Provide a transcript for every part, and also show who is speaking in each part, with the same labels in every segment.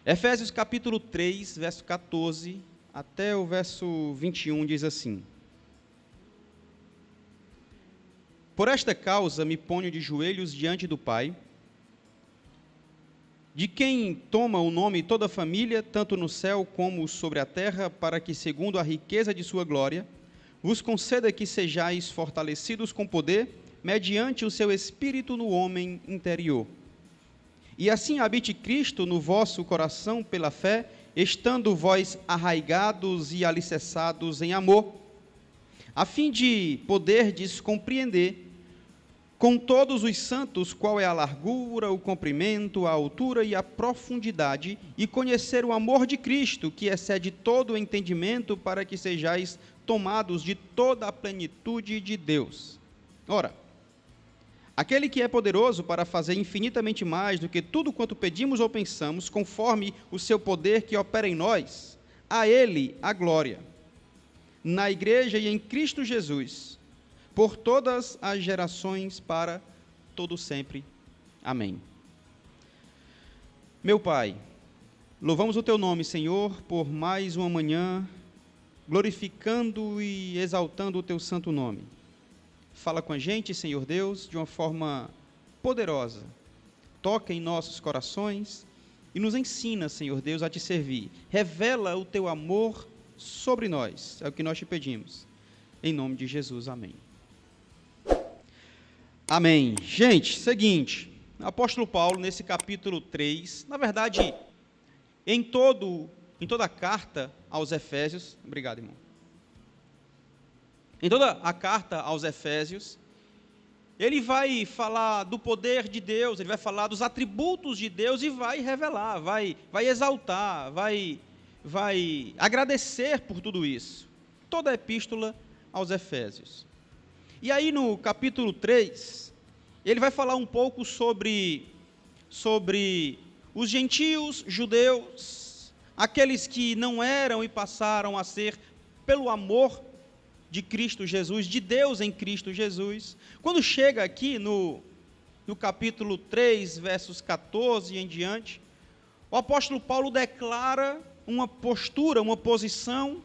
Speaker 1: Efésios capítulo 3, verso 14 até o verso 21 diz assim: Por esta causa me ponho de joelhos diante do Pai, de quem toma o nome toda a família, tanto no céu como sobre a terra, para que, segundo a riqueza de sua glória, vos conceda que sejais fortalecidos com poder, mediante o seu Espírito no homem interior. E assim habite Cristo no vosso coração pela fé, estando vós arraigados e alicerçados em amor, a fim de poderdes compreender com todos os santos qual é a largura, o comprimento, a altura e a profundidade, e conhecer o amor de Cristo, que excede todo o entendimento, para que sejais tomados de toda a plenitude de Deus. Ora, aquele que é poderoso para fazer infinitamente mais do que tudo quanto pedimos ou pensamos, conforme o seu poder que opera em nós, a ele a glória, na igreja e em Cristo Jesus, por todas as gerações, para todo sempre. Amém. Meu Pai, louvamos o Teu nome, Senhor, por mais uma manhã, glorificando e exaltando o Teu santo nome. Fala com a gente, Senhor Deus, de uma forma poderosa. Toca em nossos corações e nos ensina, Senhor Deus, a Te servir. Revela o Teu amor sobre nós. É o que nós Te pedimos. Em nome de Jesus, amém. Amém. Gente, seguinte, o apóstolo Paulo, nesse capítulo 3, na verdade, em toda a carta aos Efésios, obrigado, irmão. Em toda a carta aos Efésios, ele vai falar do poder de Deus, ele vai falar dos atributos de Deus e vai revelar, vai exaltar, vai agradecer por tudo isso. Toda a epístola aos Efésios. E aí no capítulo 3, ele vai falar um pouco sobre os gentios, judeus, aqueles que não eram e passaram a ser pelo amor de Cristo Jesus, de Deus em Cristo Jesus. Quando chega aqui no capítulo 3, versos 14 em diante, o apóstolo Paulo declara uma postura, uma posição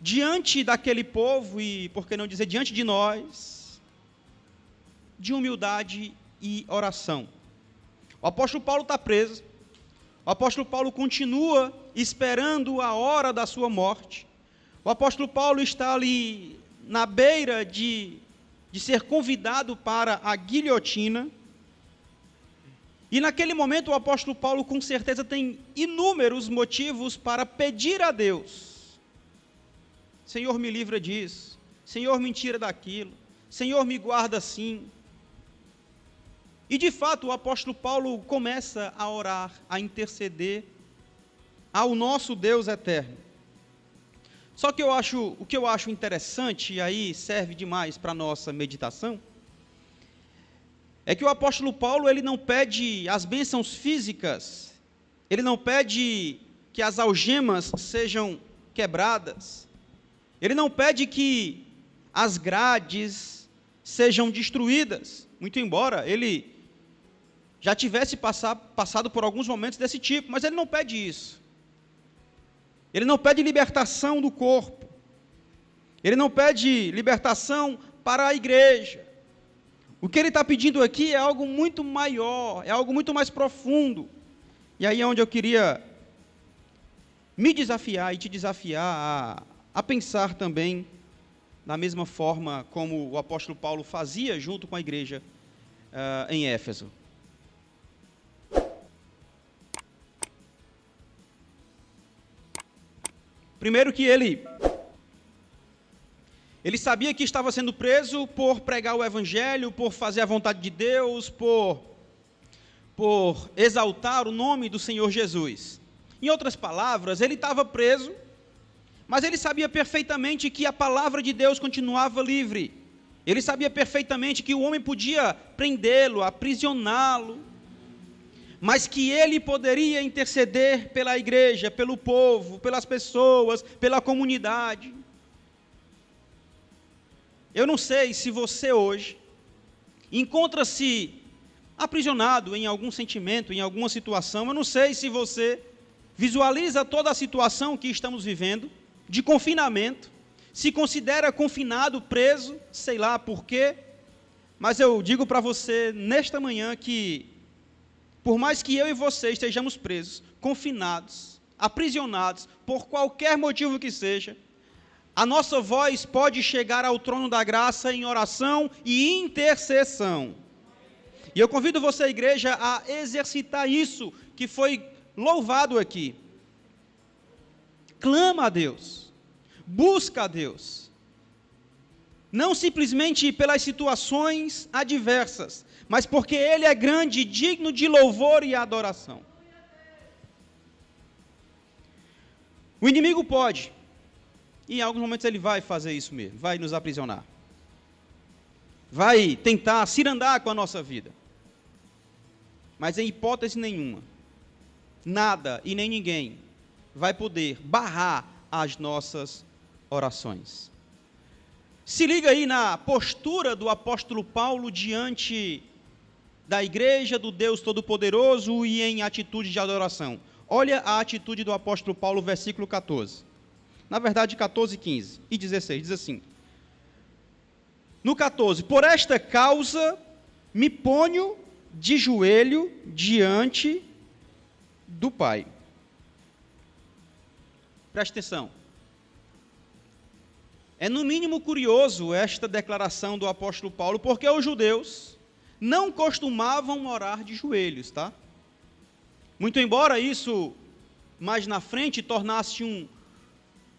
Speaker 1: diante daquele povo e, por que não dizer, diante de nós, de humildade e oração. O apóstolo Paulo está preso, o apóstolo Paulo continua esperando a hora da sua morte, o apóstolo Paulo está ali na beira de ser convidado para a guilhotina, e naquele momento o apóstolo Paulo com certeza tem inúmeros motivos para pedir a Deus: Senhor, me livra disso, Senhor, me tira daquilo, Senhor, me guarda assim. E de fato o apóstolo Paulo começa a orar, a interceder ao nosso Deus eterno. Só que o que eu acho interessante, e aí serve demais para a nossa meditação, é que o apóstolo Paulo, ele não pede as bênçãos físicas, ele não pede que as algemas sejam quebradas, ele não pede que as grades sejam destruídas, muito embora ele já tivesse passado por alguns momentos desse tipo, mas ele não pede isso. Ele não pede libertação do corpo, ele não pede libertação para a igreja. O que ele está pedindo aqui é algo muito maior, é algo muito mais profundo. E aí é onde eu queria me desafiar e te desafiar a pensar também da mesma forma como o apóstolo Paulo fazia junto com a igreja em Éfeso. Primeiro que ele sabia que estava sendo preso por pregar o evangelho, por fazer a vontade de Deus, por exaltar o nome do Senhor Jesus. Em outras palavras, ele estava preso, mas ele sabia perfeitamente que a palavra de Deus continuava livre. Ele sabia perfeitamente que o homem podia prendê-lo, aprisioná-lo, mas que ele poderia interceder pela igreja, pelo povo, pelas pessoas, pela comunidade. Eu não sei se você hoje encontra-se aprisionado em algum sentimento, em alguma situação. Eu não sei se você visualiza toda a situação que estamos vivendo, de confinamento, se considera confinado, preso, sei lá por quê, mas eu digo para você nesta manhã que, por mais que eu e você estejamos presos, confinados, aprisionados, por qualquer motivo que seja, a nossa voz pode chegar ao trono da graça em oração e intercessão. E eu convido você, igreja, a exercitar isso que foi louvado aqui. Clama a Deus, busca a Deus. Não simplesmente pelas situações adversas, mas porque Ele é grande, digno de louvor e adoração. O inimigo pode, e em alguns momentos ele vai fazer isso mesmo, vai nos aprisionar. Vai tentar cirandar com a nossa vida. Mas em hipótese nenhuma, nada e nem ninguém vai poder barrar as nossas orações. Se liga aí na postura do apóstolo Paulo diante da igreja do Deus Todo-Poderoso e em atitude de adoração. Olha a atitude do apóstolo Paulo, versículo 14. Na verdade, 14, 15 e 16, diz assim. No 14, por esta causa me ponho de joelho diante do Pai. Preste atenção. É no mínimo curioso esta declaração do apóstolo Paulo, porque os judeus não costumavam orar de joelhos, tá? Muito embora isso, mais na frente, tornasse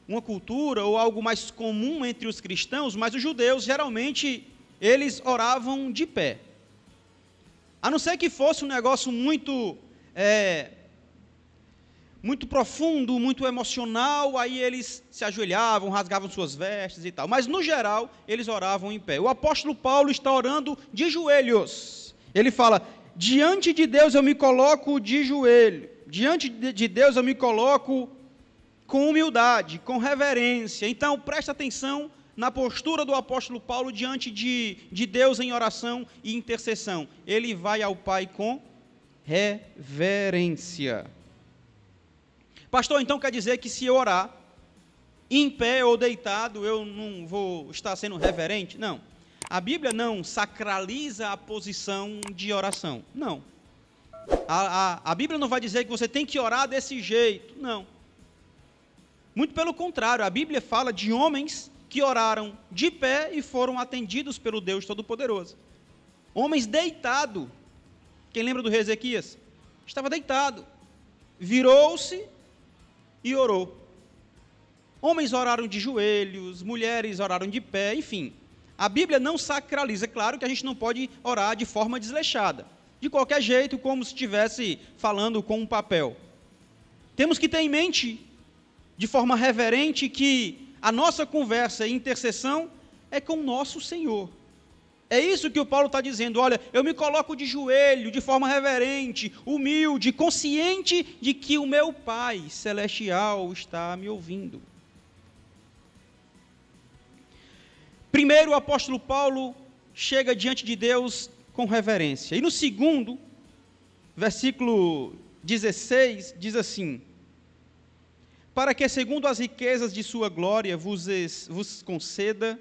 Speaker 1: uma cultura ou algo mais comum entre os cristãos, mas os judeus, geralmente, eles oravam de pé. A não ser que fosse um negócio muito profundo, muito emocional, aí eles se ajoelhavam, rasgavam suas vestes e tal. Mas, no geral, eles oravam em pé. O apóstolo Paulo está orando de joelhos. Ele fala, diante de Deus eu me coloco de joelho. Diante de Deus eu me coloco com humildade, com reverência. Então, presta atenção na postura do apóstolo Paulo diante de Deus em oração e intercessão. Ele vai ao Pai com reverência. Pastor, então quer dizer que se eu orar em pé ou deitado, eu não vou estar sendo reverente? Não. A Bíblia não sacraliza a posição de oração. Não. A Bíblia não vai dizer que você tem que orar desse jeito. Não. Muito pelo contrário, a Bíblia fala de homens que oraram de pé e foram atendidos pelo Deus Todo-Poderoso. Homens deitados. Quem lembra do rei Ezequias? Estava deitado. Virou-se e orou. Homens oraram de joelhos, mulheres oraram de pé, enfim. A Bíblia não sacraliza. É claro que a gente não pode orar de forma desleixada, de qualquer jeito, como se estivesse falando com um papel. Temos que ter em mente, de forma reverente, que a nossa conversa e intercessão é com o nosso Senhor. É isso que o Paulo está dizendo. Olha, eu me coloco de joelho, de forma reverente, humilde, consciente de que o meu Pai Celestial está me ouvindo. Primeiro, o apóstolo Paulo chega diante de Deus com reverência. E no segundo, versículo 16, diz assim, para que, segundo as riquezas de sua glória, vos conceda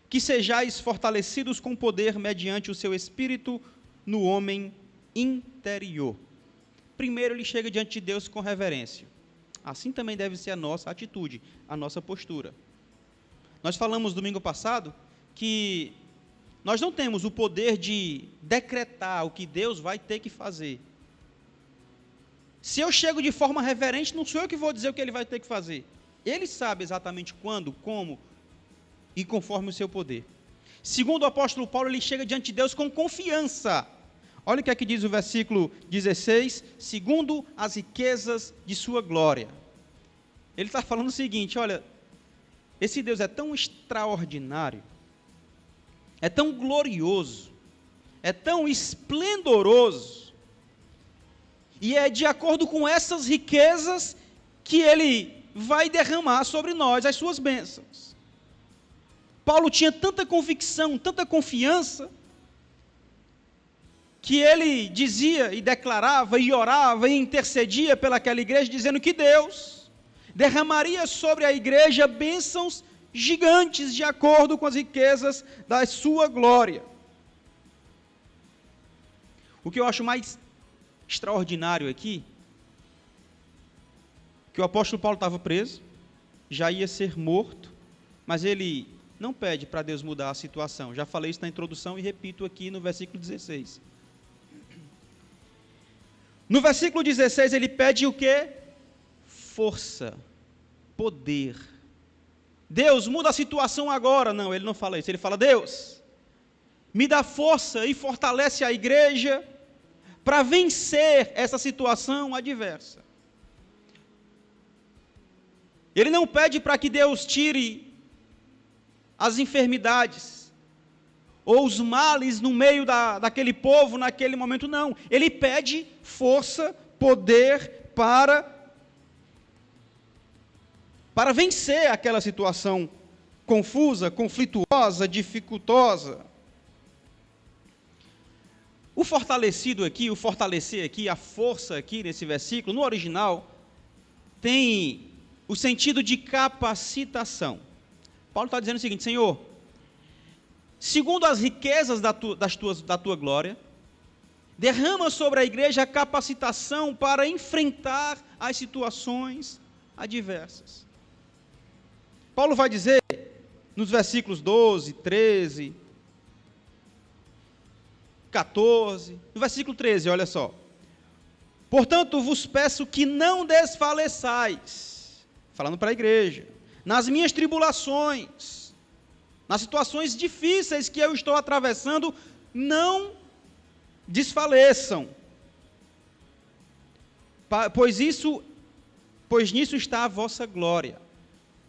Speaker 1: que sejais fortalecidos com poder mediante o seu Espírito no homem interior. Primeiro, ele chega diante de Deus com reverência. Assim também deve ser a nossa atitude, a nossa postura. Nós falamos domingo passado que nós não temos o poder de decretar o que Deus vai ter que fazer. Se eu chego de forma reverente, não sou eu que vou dizer o que Ele vai ter que fazer. Ele sabe exatamente quando, como e conforme o seu poder. Segundo o apóstolo Paulo, ele chega diante de Deus com confiança. Olha o que é que diz o versículo 16, segundo as riquezas de sua glória. Ele está falando o seguinte, olha, esse Deus é tão extraordinário, é tão glorioso, é tão esplendoroso, e é de acordo com essas riquezas que Ele vai derramar sobre nós as suas bênçãos. Paulo tinha tanta convicção, tanta confiança, que ele dizia e declarava e orava e intercedia pelaquela igreja, dizendo que Deus derramaria sobre a igreja bênçãos gigantes de acordo com as riquezas da sua glória. O que eu acho mais extraordinário aqui, que o apóstolo Paulo estava preso, já ia ser morto, mas ele não pede para Deus mudar a situação. Já falei isso na introdução e repito aqui no versículo 16. No versículo 16 ele pede o quê? Força, poder. Deus, muda a situação agora. Não, ele não fala isso. Ele fala, Deus, me dá força e fortalece a igreja para vencer essa situação adversa. Ele não pede para que Deus tire as enfermidades ou os males no meio daquele povo naquele momento, não. Ele pede força, poder para vencer aquela situação confusa, conflituosa, dificultosa. O fortalecer aqui, a força aqui nesse versículo, no original, tem o sentido de capacitação. Paulo está dizendo o seguinte, Senhor, segundo as riquezas da tua glória, derrama sobre a igreja a capacitação para enfrentar as situações adversas. Paulo vai dizer, nos versículos 12, 13, 14, no versículo 13, olha só. Portanto, vos peço que não desfaleçais, falando para a igreja, nas minhas tribulações, nas situações difíceis que eu estou atravessando, não desfaleçam, pois nisso está a vossa glória.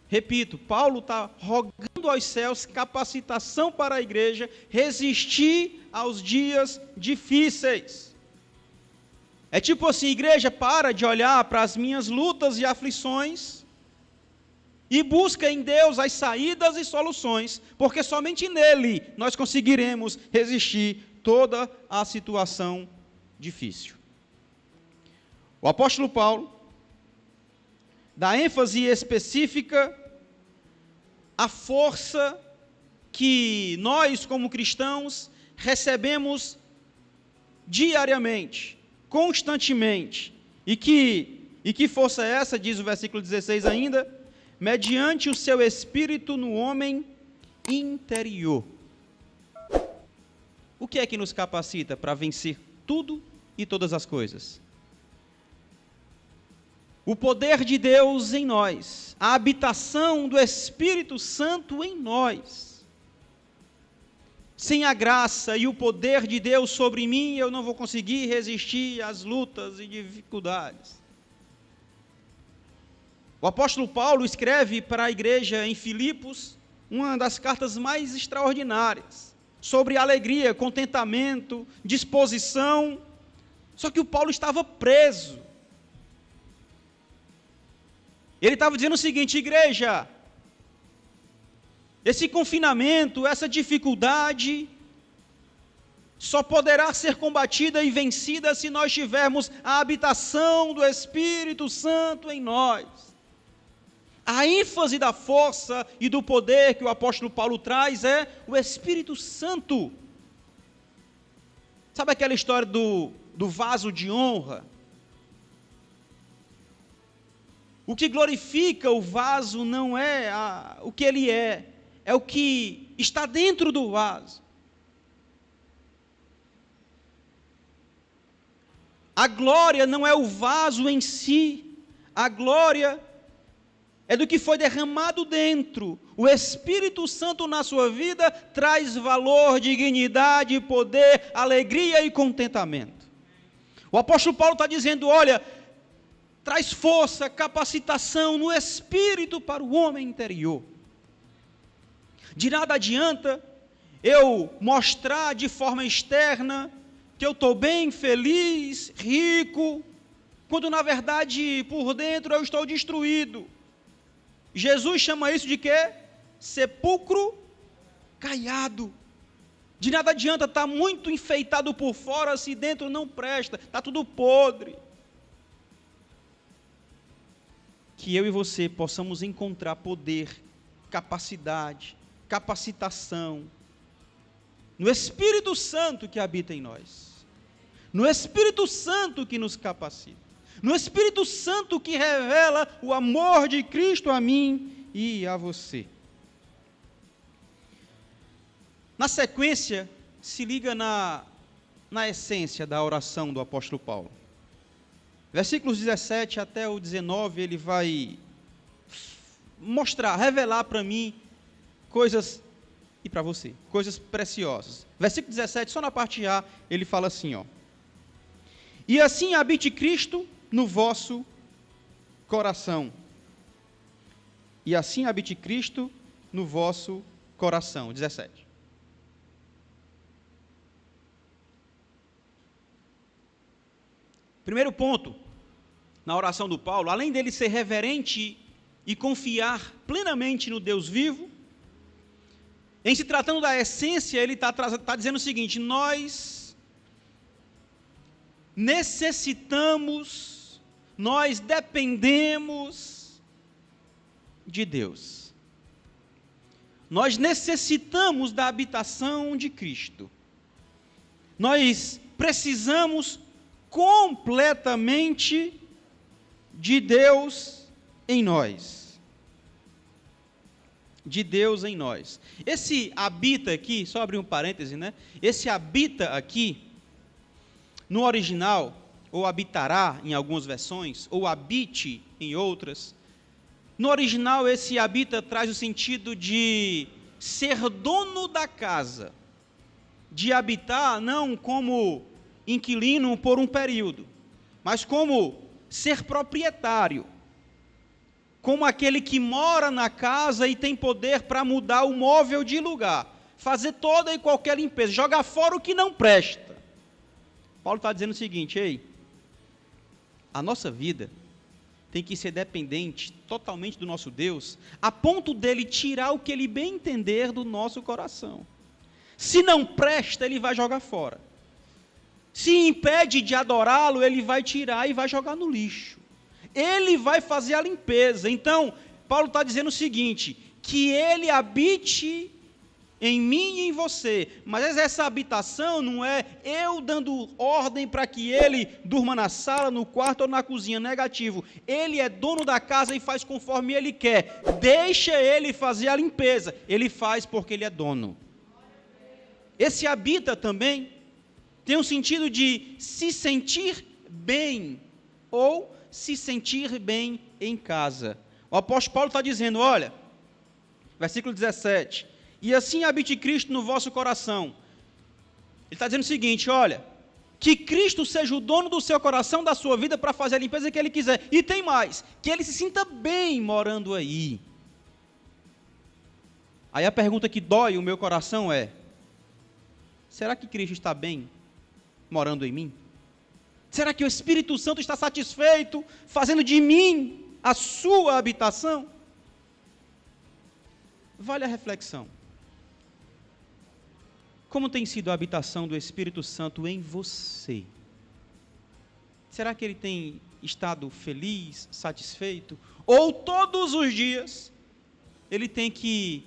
Speaker 1: Repito, Paulo está rogando aos céus capacitação para a igreja resistir aos dias difíceis. É tipo assim, igreja, para de olhar para as minhas lutas e aflições e busca em Deus as saídas e soluções, porque somente nele nós conseguiremos resistir toda a situação difícil. O apóstolo Paulo dá ênfase específica à força que nós, como cristãos, recebemos diariamente, constantemente. E que força é essa, diz o versículo 16 ainda? Mediante o seu espírito no homem interior. O que é que nos capacita para vencer tudo e todas as coisas? O poder de Deus em nós, a habitação do Espírito Santo em nós. Sem a graça e o poder de Deus sobre mim, eu não vou conseguir resistir às lutas e dificuldades. O apóstolo Paulo escreve para a igreja em Filipos uma das cartas mais extraordinárias, sobre alegria, contentamento, disposição. Só que o Paulo estava preso. Ele estava dizendo o seguinte, igreja, esse confinamento, essa dificuldade, só poderá ser combatida e vencida se nós tivermos a habitação do Espírito Santo em nós. A ênfase da força e do poder que o apóstolo Paulo traz é o Espírito Santo. Sabe aquela história do vaso de honra? O que glorifica o vaso não é o que ele é o que está dentro do vaso. A glória não é o vaso em si, a glória é do que foi derramado dentro. O Espírito Santo na sua vida traz valor, dignidade, poder, alegria e contentamento. O apóstolo Paulo está dizendo, olha, traz força, capacitação no Espírito para o homem interior. De nada adianta eu mostrar de forma externa que eu estou bem, feliz, rico, quando na verdade por dentro eu estou destruído. Jesus chama isso de quê? Sepulcro caiado. De nada adianta estar muito enfeitado por fora se dentro não presta, está tudo podre. Que eu e você possamos encontrar poder, capacidade, capacitação no Espírito Santo que habita em nós, no Espírito Santo que nos capacita, no Espírito Santo que revela o amor de Cristo a mim e a você. Na sequência, se liga na essência da oração do apóstolo Paulo. Versículos 17 até o 19, ele vai mostrar, revelar para mim coisas, e para você, coisas preciosas. Versículo 17, só na parte A, ele fala assim, ó. E assim habite Cristo no vosso coração. E assim habite Cristo no vosso coração. 17. Primeiro ponto, na oração do Paulo, além dele ser reverente e confiar plenamente no Deus vivo, em se tratando da essência, ele está dizendo o seguinte: nós necessitamos, nós dependemos de Deus. Nós necessitamos da habitação de Cristo. Nós precisamos completamente de Deus em nós. De Deus em nós. Esse habita aqui, só abrir um parêntese, né? Esse habita aqui, no original, ou habitará em algumas versões, ou habite em outras. No original, esse habita traz o sentido de ser dono da casa. De habitar não como inquilino por um período, mas como ser proprietário, como aquele que mora na casa e tem poder para mudar o móvel de lugar, fazer toda e qualquer limpeza, jogar fora o que não presta. Paulo está dizendo o seguinte: ei, a nossa vida tem que ser dependente totalmente do nosso Deus, a ponto dele tirar o que ele bem entender do nosso coração. Se não presta, ele vai jogar fora. Se impede de adorá-lo, ele vai tirar e vai jogar no lixo. Ele vai fazer a limpeza. Então, Paulo está dizendo o seguinte: que ele habite em mim e em você. Mas essa habitação não é eu dando ordem para que ele durma na sala, no quarto ou na cozinha. Negativo. Ele é dono da casa e faz conforme ele quer. Deixa ele fazer a limpeza. Ele faz porque ele é dono. Esse habita também tem um sentido de se sentir bem, ou se sentir bem em casa. O apóstolo Paulo está dizendo, olha, versículo 17, e assim habite Cristo no vosso coração. Ele está dizendo o seguinte, olha, que Cristo seja o dono do seu coração, da sua vida, para fazer a limpeza que ele quiser. E tem mais, que ele se sinta bem morando aí. Aí a pergunta que dói o meu coração é, será que Cristo está bem morando em mim? Será que o Espírito Santo está satisfeito, fazendo de mim a sua habitação? Vale a reflexão. Como tem sido a habitação do Espírito Santo em você? Será que ele tem estado feliz, satisfeito? Ou todos os dias ele tem que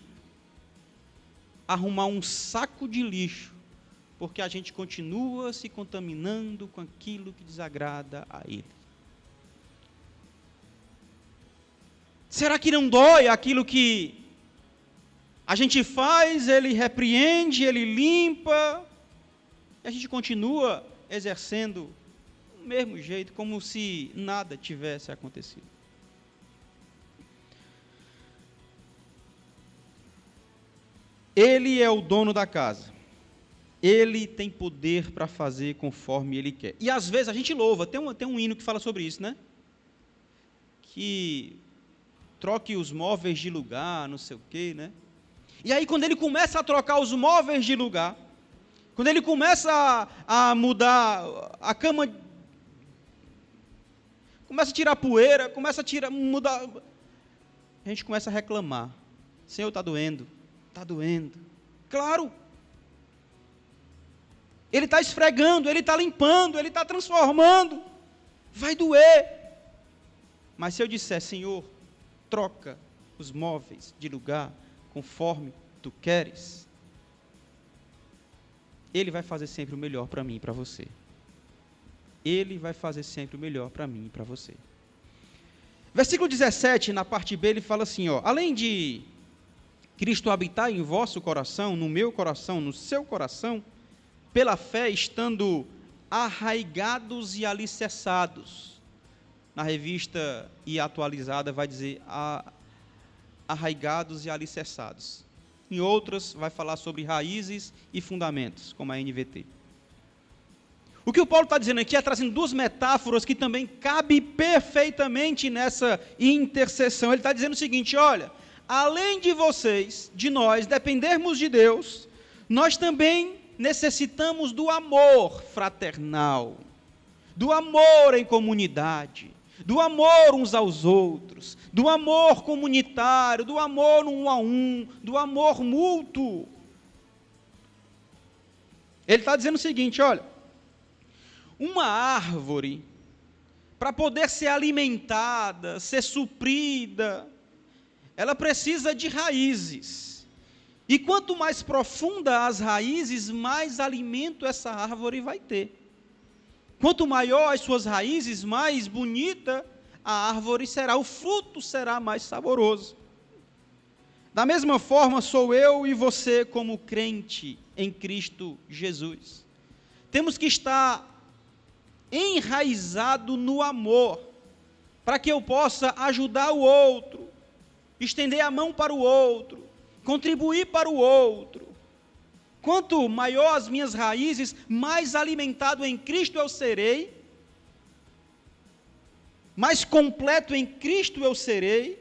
Speaker 1: arrumar um saco de lixo, porque a gente continua se contaminando com aquilo que desagrada a ele? Será que não dói aquilo que a gente faz, ele repreende, ele limpa, e a gente continua exercendo do mesmo jeito, como se nada tivesse acontecido? Ele é o dono da casa. Ele tem poder para fazer conforme ele quer. E às vezes a gente louva, tem um hino que fala sobre isso, né? Que troque os móveis de lugar, não sei o quê, né? E aí quando ele começa a trocar os móveis de lugar, quando ele começa a mudar a cama, começa a tirar poeira, começa a mudar, a gente começa a reclamar. Senhor, está doendo. Está doendo. Claro. Ele está esfregando, Ele está limpando, Ele está transformando. Vai doer. Mas se eu disser, Senhor, troca os móveis de lugar conforme Tu queres, Ele vai fazer sempre o melhor para mim e para você. Ele vai fazer sempre o melhor para mim e para você. Versículo 17, na parte B, ele fala assim, ó, além de Cristo habitar em vosso coração, no meu coração, no seu coração, pela fé, estando arraigados e alicerçados. Na revista e atualizada vai dizer arraigados e alicerçados. Em outras vai falar sobre raízes e fundamentos, como a NVT. O que o Paulo está dizendo aqui é trazendo duas metáforas que também cabem perfeitamente nessa intercessão. Ele está dizendo o seguinte, olha, além de vocês, de nós, dependermos de Deus, nós também necessitamos do amor fraternal, do amor em comunidade, do amor uns aos outros, do amor comunitário, do amor um a um, do amor mútuo. Ele está dizendo o seguinte, olha, uma árvore, para poder ser alimentada, ser suprida, ela precisa de raízes. E quanto mais profunda as raízes, mais alimento essa árvore vai ter. Quanto maior as suas raízes, mais bonita a árvore será, o fruto será mais saboroso. Da mesma forma, sou eu e você como crente em Cristo Jesus. Temos que estar enraizado no amor, para que eu possa ajudar o outro, estender a mão para o outro, contribuir para o outro. Quanto maior as minhas raízes, mais alimentado em Cristo eu serei, mais completo em Cristo eu serei,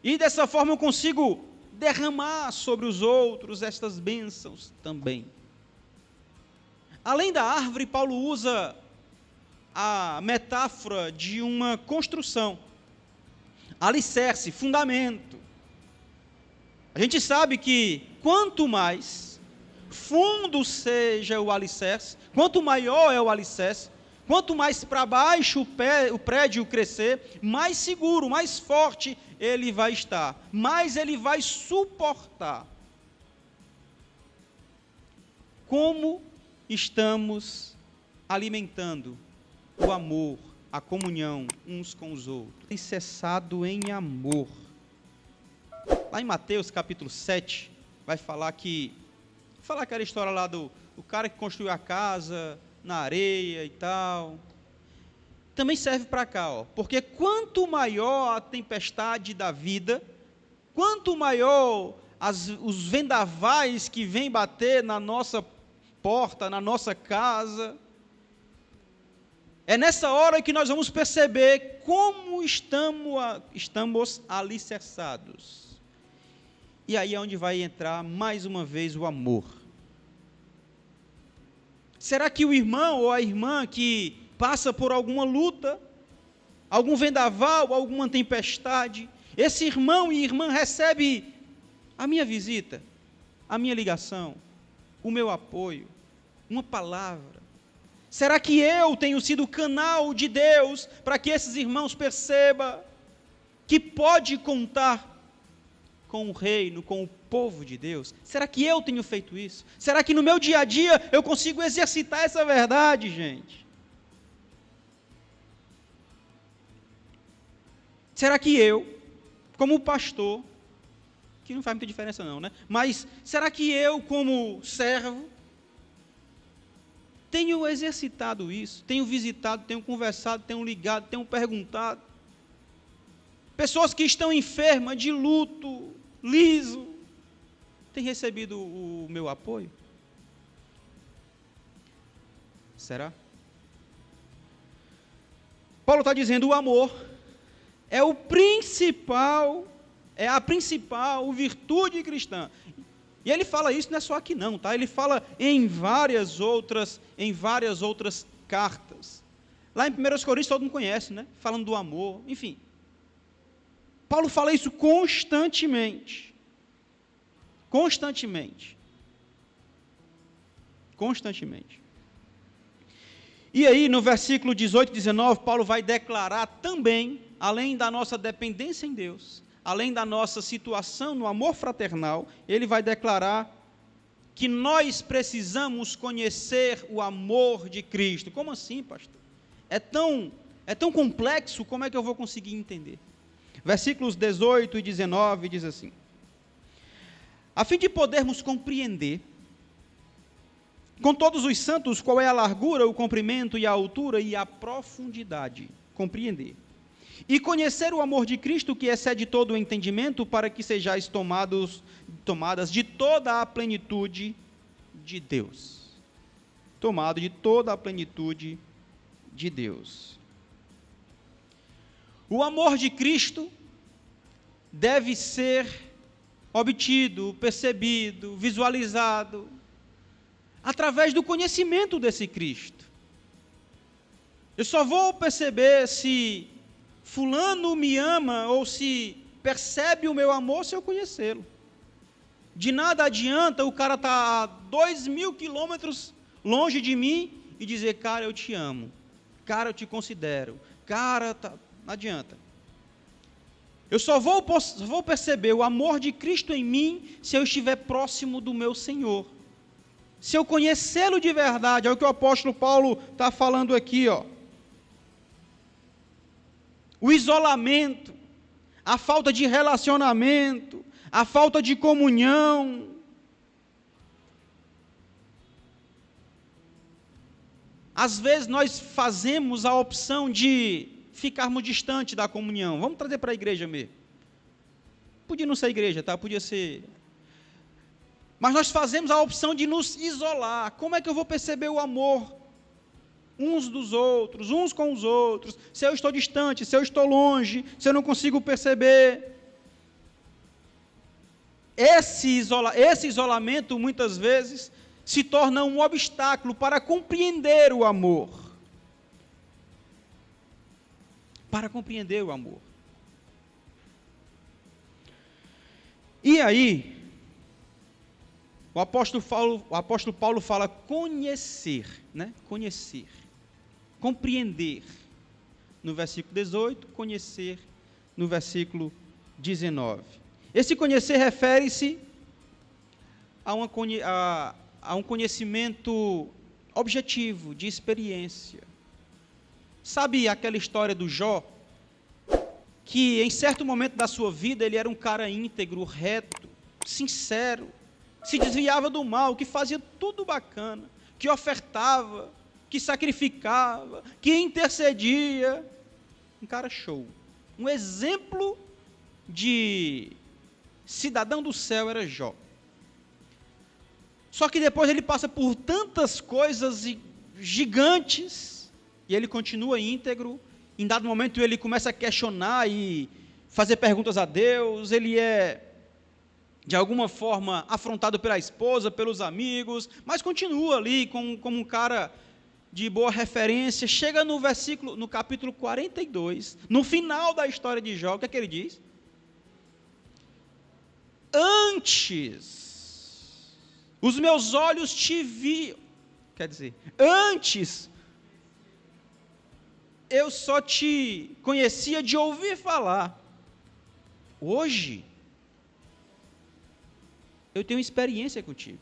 Speaker 1: e dessa forma eu consigo derramar sobre os outros estas bênçãos também. Além da árvore, Paulo usa a metáfora de uma construção, alicerce, fundamento. A gente sabe que quanto mais fundo seja o alicerce, quanto maior é o alicerce, quanto mais para baixo o prédio crescer, mais seguro, mais forte ele vai estar, mais ele vai suportar. Como estamos alimentando o amor, a comunhão uns com os outros? Tem cessado em amor. Lá em Mateus capítulo 7, vai falar aquela história lá do cara que construiu a casa na areia e tal. Também serve para cá, ó, porque quanto maior a tempestade da vida, quanto maior os vendavais que vêm bater na nossa porta, na nossa casa, é nessa hora que nós vamos perceber como estamos alicerçados. E aí é onde vai entrar mais uma vez o amor. Será que o irmão ou a irmã que passa por alguma luta, algum vendaval, alguma tempestade, esse irmão e irmã recebe a minha visita, a minha ligação, o meu apoio, uma palavra? Será que eu tenho sido o canal de Deus para que esses irmãos percebam que pode contar com o reino, com o povo de Deus? Será que eu tenho feito isso? Será que no meu dia a dia eu consigo exercitar essa verdade, gente? Será que eu, como pastor, que não faz muita diferença não, né? Mas será que eu, como servo, tenho exercitado isso? Tenho visitado, tenho conversado, tenho ligado, tenho perguntado? Pessoas que estão enfermas, de luto, liso, têm recebido o meu apoio? Será? Paulo está dizendo, o amor é a principal virtude cristã. E ele fala isso não é só aqui não, tá? Ele fala em várias outras cartas. Lá em 1 Coríntios todo mundo conhece, né? Falando do amor, enfim. Paulo fala isso constantemente. Constantemente. constantemente. E aí, no versículo 18 e 19, Paulo vai declarar também, além da nossa dependência em Deus, além da nossa situação no amor fraternal, ele vai declarar que nós precisamos conhecer o amor de Cristo. Como assim, pastor? É tão complexo, como é que eu vou conseguir entender? Versículos 18 e 19 diz assim: a fim de podermos compreender com todos os santos qual é a largura, o comprimento e a altura e a profundidade, compreender. E conhecer o amor de Cristo que excede todo o entendimento, para que sejais tomadas de toda a plenitude de Deus. Tomado de toda a plenitude de Deus. O amor de Cristo deve ser obtido, percebido, visualizado, através do conhecimento desse Cristo. Eu só vou perceber se fulano me ama ou se percebe o meu amor se eu conhecê-lo. De nada adianta o cara estar a 2.000 quilômetros longe de mim e dizer, cara, eu te amo, cara, eu te considero, cara, não adianta. Eu só vou perceber o amor de Cristo em mim se eu estiver próximo do meu Senhor. Se eu conhecê-lo de verdade, é o que o apóstolo Paulo está falando aqui, ó. O isolamento, a falta de relacionamento, a falta de comunhão. Às vezes nós fazemos a opção de ficarmos distantes da comunhão. Vamos trazer para a igreja mesmo. Podia não ser igreja, tá? Podia ser... Mas nós fazemos a opção de nos isolar. Como é que eu vou perceber o amor uns dos outros, uns com os outros, se eu estou distante, se eu estou longe, se eu não consigo perceber? Esse isolamento, muitas vezes, se torna um obstáculo para compreender o amor. Para compreender o amor. E aí, o apóstolo Paulo fala conhecer, né? Conhecer, compreender, no versículo 18, conhecer, no versículo 19. Esse conhecer refere-se a um conhecimento objetivo, de experiência. Sabe aquela história do Jó? Que em certo momento da sua vida ele era um cara íntegro, reto, sincero, se desviava do mal, que fazia tudo bacana, que ofertava, que sacrificava, que intercedia. Um cara show. Um exemplo de cidadão do céu era Jó. Só que depois ele passa por tantas coisas gigantes, e ele continua íntegro. Em dado momento ele começa a questionar e fazer perguntas a Deus, ele é de alguma forma afrontado pela esposa, pelos amigos, mas continua ali como um cara de boa referência. Chega no capítulo 42, no final da história de Jó, o que é que ele diz? Antes, os meus olhos te viam, quer dizer, antes, eu só te conhecia de ouvir falar. Hoje, eu tenho experiência contigo.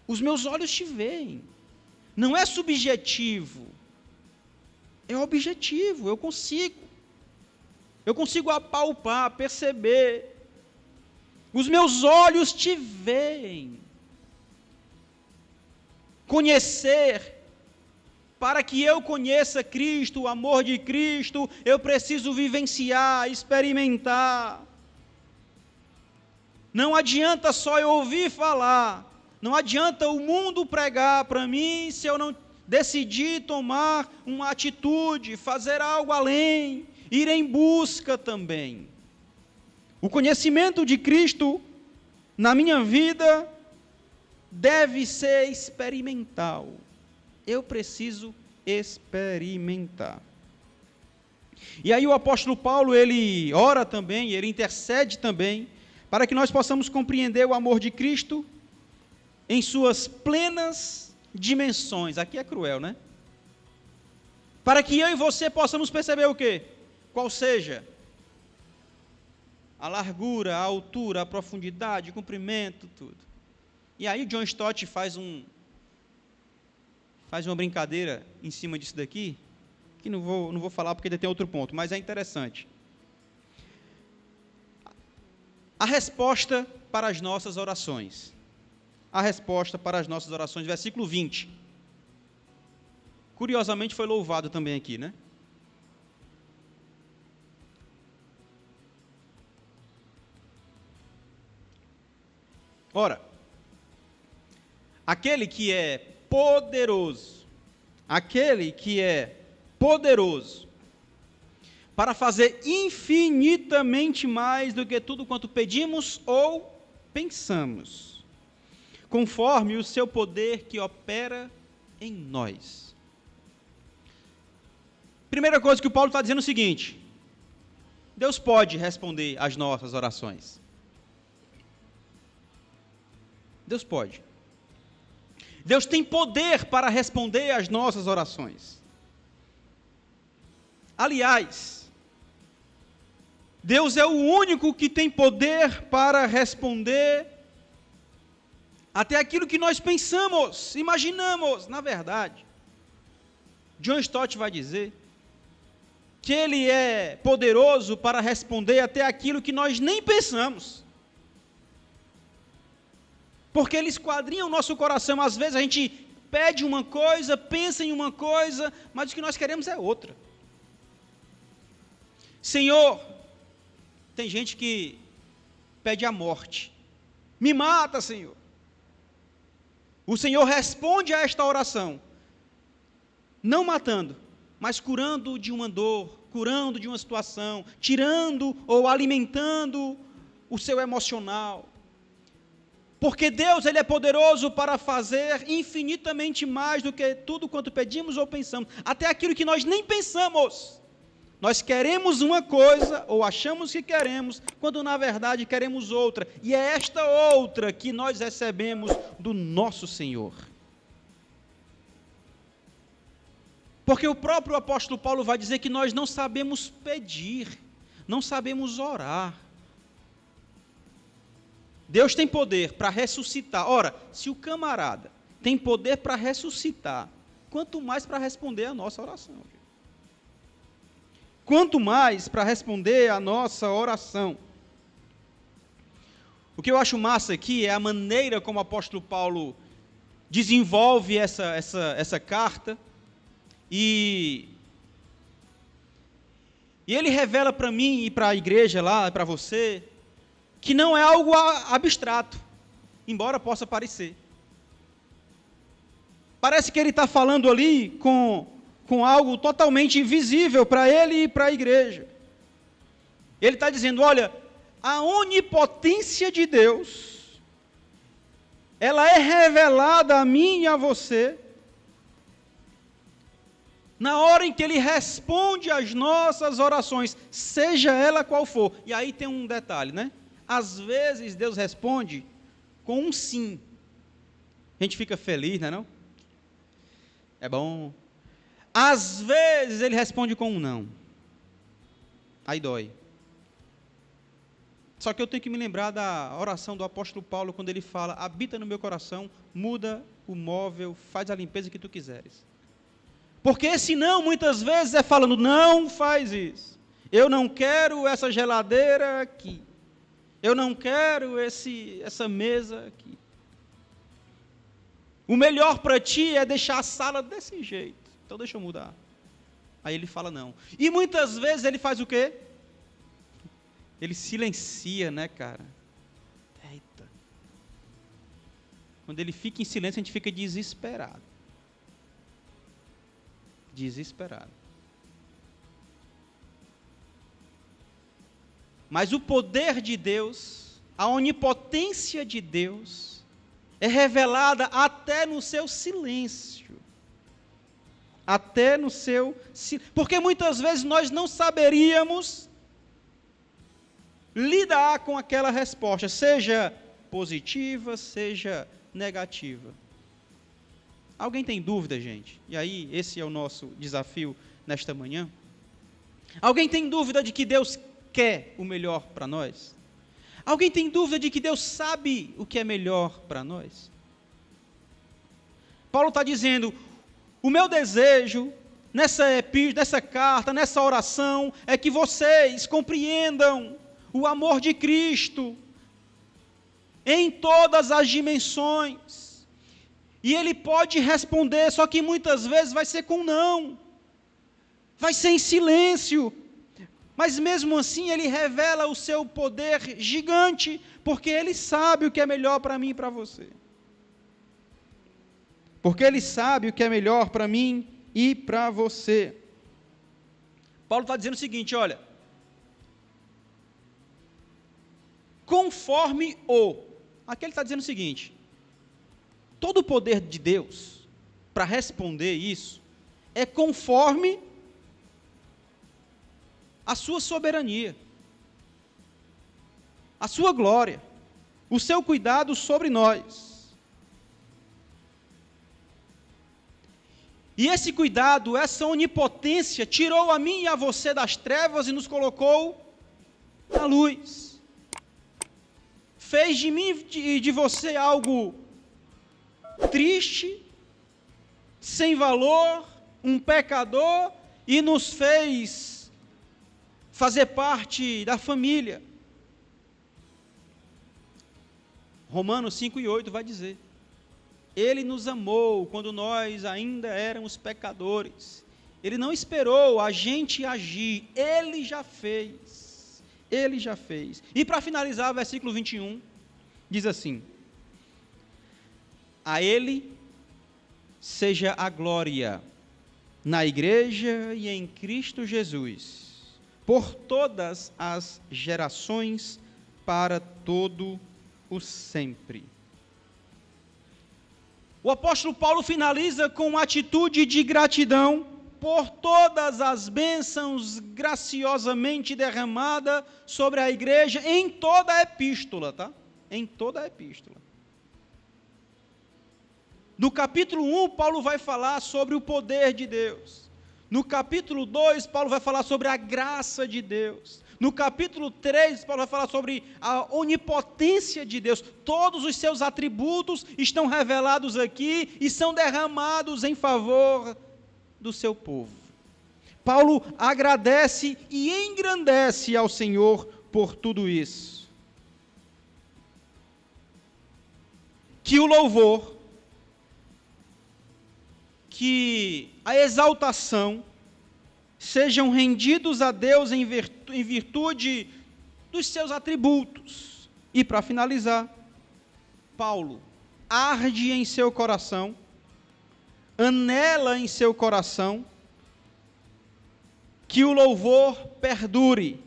Speaker 1: Os meus olhos te veem. Não é subjetivo, é objetivo. Eu consigo apalpar, perceber. Os meus olhos te veem. Conhecer, para que eu conheça Cristo, o amor de Cristo, eu preciso vivenciar, experimentar. Não adianta só eu ouvir falar, não adianta o mundo pregar para mim se eu não decidir tomar uma atitude, fazer algo além, ir em busca também. O conhecimento de Cristo na minha vida deve ser experimental. Eu preciso experimentar. E aí o apóstolo Paulo, ele ora também, ele intercede também, para que nós possamos compreender o amor de Cristo em suas plenas dimensões. Aqui é cruel, né? Para que eu e você possamos perceber o quê? Qual seja a largura, a altura, a profundidade, o comprimento, tudo. E aí o John Stott faz uma brincadeira em cima disso daqui, que não vou falar porque ainda tem outro ponto, mas é interessante. A resposta para as nossas orações. A resposta para as nossas orações, versículo 20. Curiosamente foi louvado também aqui, né? Ora, aquele que é poderoso para fazer infinitamente mais do que tudo quanto pedimos ou pensamos, conforme o seu poder que opera em nós. Primeira coisa que o Paulo está dizendo é o seguinte: Deus pode responder às nossas orações. Deus pode. Deus tem poder para responder às nossas orações. Aliás, Deus é o único que tem poder para responder até aquilo que nós pensamos, imaginamos. Na verdade, John Stott vai dizer que Ele é poderoso para responder até aquilo que nós nem pensamos. Porque Ele esquadrinha o nosso coração. Às vezes a gente pede uma coisa, pensa em uma coisa, mas o que nós queremos é outra. Senhor, tem gente que pede a morte. Me mata, Senhor. O Senhor responde a esta oração, não matando, mas curando de uma dor, curando de uma situação, tirando ou alimentando o seu emocional. Porque Deus, Ele é poderoso para fazer infinitamente mais do que tudo quanto pedimos ou pensamos, até aquilo que nós nem pensamos. Nós queremos uma coisa, ou achamos que queremos, quando na verdade queremos outra, e é esta outra que nós recebemos do nosso Senhor. Porque o próprio apóstolo Paulo vai dizer que nós não sabemos pedir, não sabemos orar. Deus tem poder para ressuscitar. Ora, se o camarada tem poder para ressuscitar, quanto mais para responder a nossa oração. Quanto mais para responder a nossa oração. O que eu acho massa aqui é a maneira como o apóstolo Paulo desenvolve essa carta, e ele revela para mim e para a igreja lá, para você, que não é algo abstrato, embora possa parecer. Parece que ele está falando ali com algo totalmente invisível para ele e para a igreja. Ele está dizendo, olha, a onipotência de Deus, ela é revelada a mim e a você, na hora em que Ele responde às nossas orações, seja ela qual for. E aí tem um detalhe, né? Às vezes Deus responde com um sim. A gente fica feliz, não é não? É bom. Às vezes Ele responde com um não. Aí dói. Só que eu tenho que me lembrar da oração do apóstolo Paulo, quando ele fala, habita no meu coração, muda o móvel, faz a limpeza que tu quiseres. Porque esse não, muitas vezes, é falando, não faz isso. Eu não quero essa geladeira aqui. Eu não quero essa mesa aqui. O melhor para ti é deixar a sala desse jeito. Então deixa eu mudar. Aí ele fala não. E muitas vezes ele faz o quê? Ele silencia, né, cara? Eita. Quando ele fica em silêncio, a gente fica desesperado. Desesperado. Mas o poder de Deus, a onipotência de Deus, é revelada até no seu silêncio. Até no seu silêncio. Porque muitas vezes nós não saberíamos lidar com aquela resposta, seja positiva, seja negativa. Alguém tem dúvida, gente? E aí, esse é o nosso desafio nesta manhã. Alguém tem dúvida de que Deus quer o melhor para nós? Alguém tem dúvida de que Deus sabe o que é melhor para nós? Paulo está dizendo, o meu desejo nessa carta, nessa oração, é que vocês compreendam o amor de Cristo em todas as dimensões. E ele pode responder, só que muitas vezes vai ser com não, vai ser em silêncio, mas mesmo assim ele revela o seu poder gigante, porque ele sabe o que é melhor para mim e para você. Porque ele sabe o que é melhor para mim e para você. Paulo está dizendo o seguinte, olha, conforme aqui ele está dizendo o seguinte, todo o poder de Deus, para responder isso, é conforme a sua soberania, a sua glória, o seu cuidado sobre nós. E esse cuidado, essa onipotência, tirou a mim e a você das trevas e nos colocou na luz. Fez de mim e de você algo triste, sem valor, um pecador, e nos fez fazer parte da família. Romanos 5:8 vai dizer, ele nos amou quando nós ainda éramos pecadores. Ele não esperou a gente agir, ele já fez. Ele já fez. E para finalizar, o versículo 21 diz assim: a ele seja a glória na igreja e em Cristo Jesus, por todas as gerações, para todo o sempre. O apóstolo Paulo finaliza com uma atitude de gratidão por todas as bênçãos graciosamente derramadas sobre a igreja em toda a epístola, tá? Em toda a epístola. No capítulo 1, Paulo vai falar sobre o poder de Deus. No capítulo 2, Paulo vai falar sobre a graça de Deus. No capítulo 3, Paulo vai falar sobre a onipotência de Deus. Todos os seus atributos estão revelados aqui e são derramados em favor do seu povo. Paulo agradece e engrandece ao Senhor por tudo isso. Que o louvor, que a exaltação sejam rendidos a Deus em virtude dos seus atributos. E para finalizar, Paulo arde em seu coração, anela em seu coração, que o louvor perdure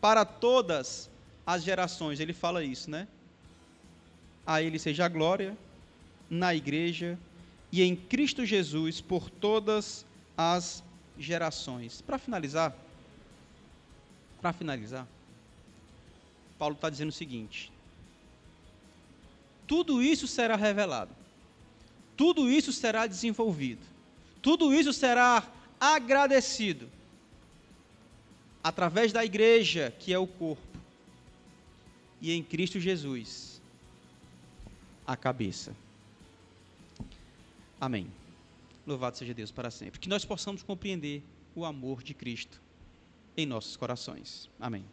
Speaker 1: para todas as gerações. Ele fala isso, né? A ele seja a glória na igreja e em Cristo Jesus por todas as gerações. Para finalizar, Paulo está dizendo o seguinte: tudo isso será revelado, tudo isso será desenvolvido, tudo isso será agradecido através da igreja, que é o corpo, e em Cristo Jesus, a cabeça. Amém. Louvado seja Deus para sempre. Que nós possamos compreender o amor de Cristo em nossos corações. Amém.